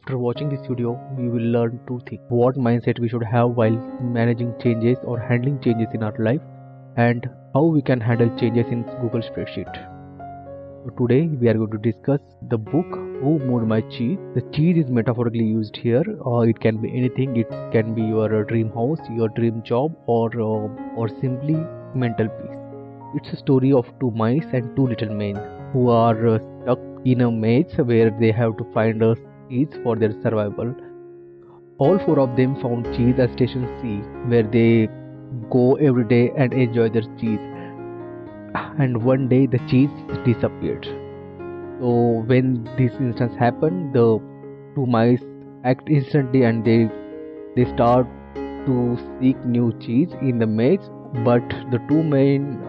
After watching this video, we will learn two things: what mindset we should have while managing changes or handling changes in our life, and how we can handle changes in Google Spreadsheet. So today we are going to discuss the book Who Moved My Cheese. The cheese is metaphorically used here, or it can be anything. It can be your dream house, your dream job, or simply mental peace. It's a story of two mice and two little men who are stuck in a maze where they have to find a cheese for their survival. All four of them found cheese at Station C, where they go every day and enjoy their cheese. And one day the cheese disappeared. So when this instance happened, the two mice act instantly and they start to seek new cheese in the maze, but the two men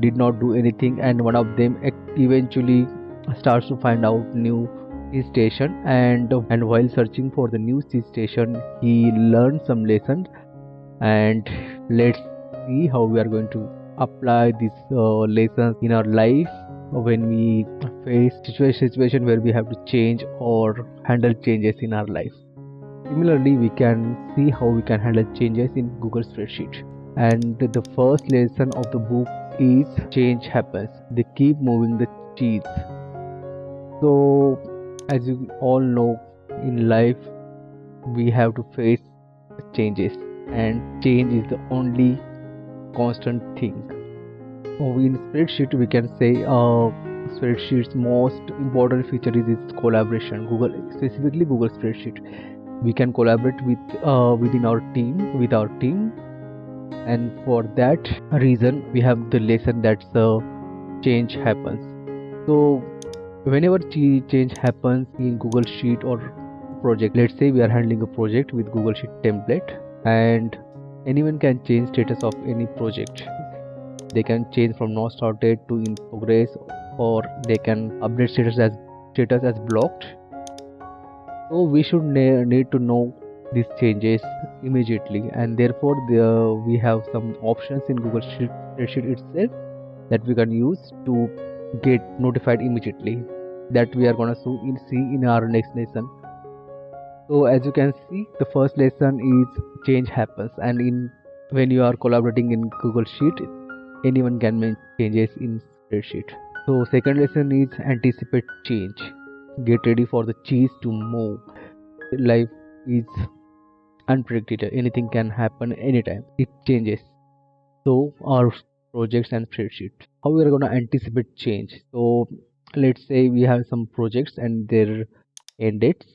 did not do anything, and one of them eventually starts to find out new cheese station, and while searching for the new cheese station he learned some lessons. And let's see how we are going to apply these lessons in our life when we face situation where we have to change or handle changes in our life. Similarly, we can see how we can handle changes in Google Spreadsheet. And the first lesson of the book is change happens. They keep moving the cheese. So as you all know, in life we have to face changes, and change is the only constant thing. In spreadsheet we can say spreadsheet's most important feature is its collaboration. Specifically Google Spreadsheet, we can collaborate within our team, and for that reason we have the lesson that change happens. So whenever change happens in Google Sheet or project, let's say we are handling a project with Google Sheet template, and anyone can change status of any project. They can change from not started to in progress, or they can update status as blocked. So we should need to know these changes immediately, and therefore we have some options in Google Spreadsheet itself that we can use to get notified immediately, that we are gonna see in our next lesson. So as you can see, the first lesson is change happens, and when you are collaborating in Google Sheet, anyone can make changes in spreadsheet. So second lesson is anticipate change. Get ready for the cheese to move. Life is unpredictable. Anything can happen anytime. It changes. So our projects and spreadsheet. How we are going to anticipate change? So let's say we have some projects and their end dates.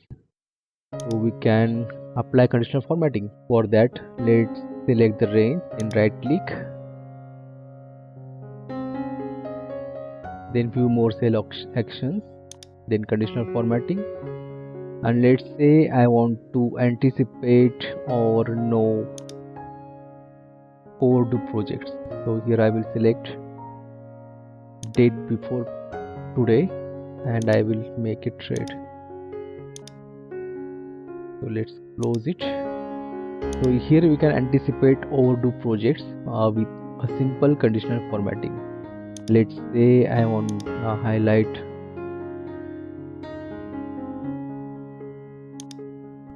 So we can apply conditional formatting. For that, let's select the range and right click. Then view more cell actions, then conditional formatting, and let's say I want to anticipate or know overdue projects. So here I will select date before today and I will make it red. So let's close it. So here we can anticipate overdue projects with a simple conditional formatting. Let's say I want to highlight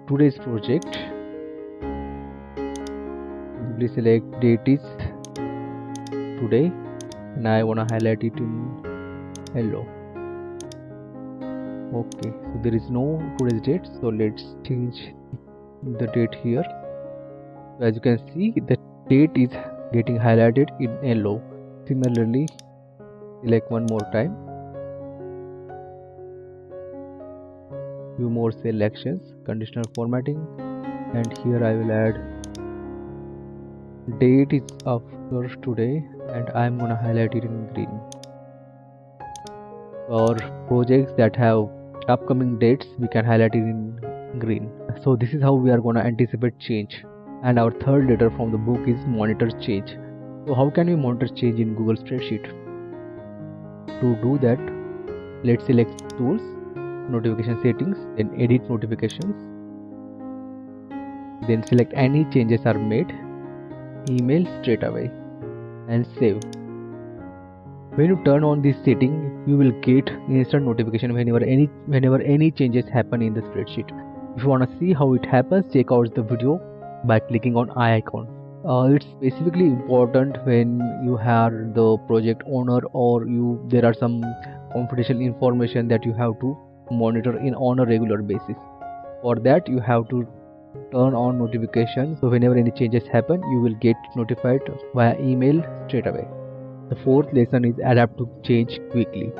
today's project. Simply select date is today and I want to highlight it in yellow. Okay, so there is no today's date, so let's change the date here. So as you can see, the date is getting highlighted in yellow. Similarly, select one more time, view more cell actions, conditional formatting, and here I will add date is after today and I am gonna highlight it in green. For projects that have upcoming dates, we can highlight it in green. So this is how we are gonna anticipate change. And our third letter from the book is monitor change. So how can we monitor change in Google Spreadsheet? To do that, let's select tools, notification settings, then edit notifications, then select any changes are made, email straight away, and save. When you turn on this setting, you will get instant notification whenever any changes happen in the spreadsheet. If you want to see how it happens, check out the video by clicking on eye icon. It's specifically important when you have the project owner or there are some confidential information that you have to monitor on a regular basis. For that, you have to turn on notifications, so whenever any changes happen you will get notified via email straight away. The fourth lesson is adapt to change quickly.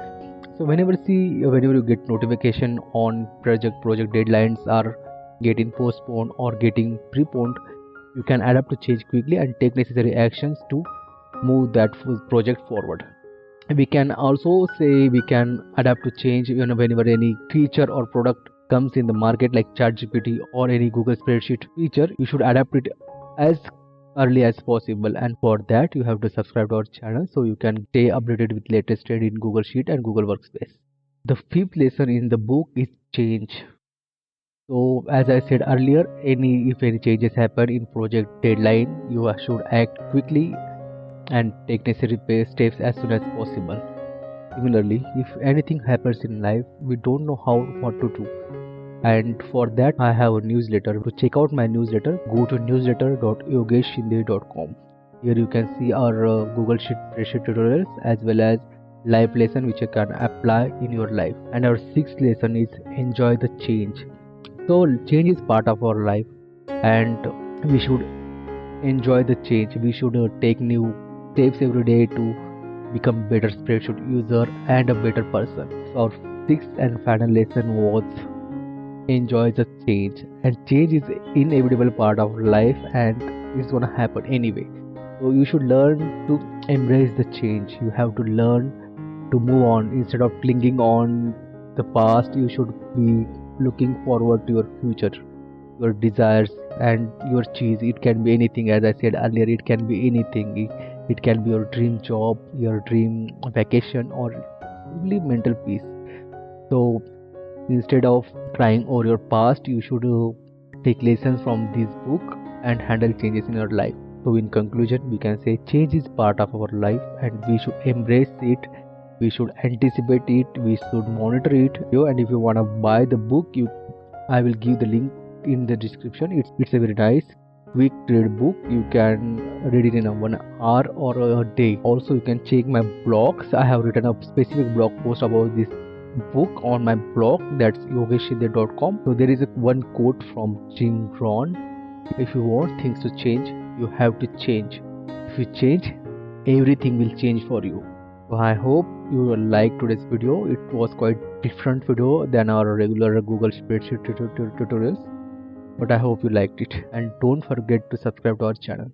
So whenever you get notification on project deadlines are getting postponed or getting preponed, you can adapt to change quickly and take necessary actions to move that project forward. We can also say we can adapt to change whenever any feature or product comes in the market, like ChatGPT or any Google Spreadsheet feature. You should adapt it as early as possible, and for that you have to subscribe to our channel so you can stay updated with latest trend in Google Sheet and Google Workspace. The fifth lesson in the book is change. So as I said earlier, if any changes happen in project deadline, you should act quickly and take necessary steps as soon as possible. Similarly, if anything happens in life, we don't know what to do. And for that, I have a newsletter. To check out my newsletter, go to newsletter.yogeshshinde.com. Here you can see our Google Spreadsheet tutorials as well as live lesson which you can apply in your life. And our sixth lesson is enjoy the change. So change is part of our life, and we should enjoy the change. We should take new steps every day to become better spreadsheet user and a better person. So our sixth and final lesson was enjoy the change. And change is inevitable part of life and it's gonna happen anyway. So you should learn to embrace the change. You have to learn to move on instead of clinging on the past. You should be looking forward to your future, your desires and your cheese. It can be anything, as I said earlier, it can be anything. It can be your dream job, your dream vacation, or simply mental peace. So instead of crying over your past, you should take lessons from this book and handle changes in your life. So in conclusion, we can say change is part of our life and we should embrace it. We should anticipate it, we should monitor it. And if you want to buy the book, I will give the link in the description. It's a very nice quick read book. You can read it in a 1 hour or a day. Also you can check my blogs. I have written a specific blog post about this book on my blog, that's yogeshshinde.com. So there is one quote from Jim Rohn: if you want things to change, you have to change. If you change, everything will change for you. So I hope you liked today's video. It was quite different video than our regular Google Spreadsheet tutorials, but I hope you liked it, and don't forget to subscribe to our channel.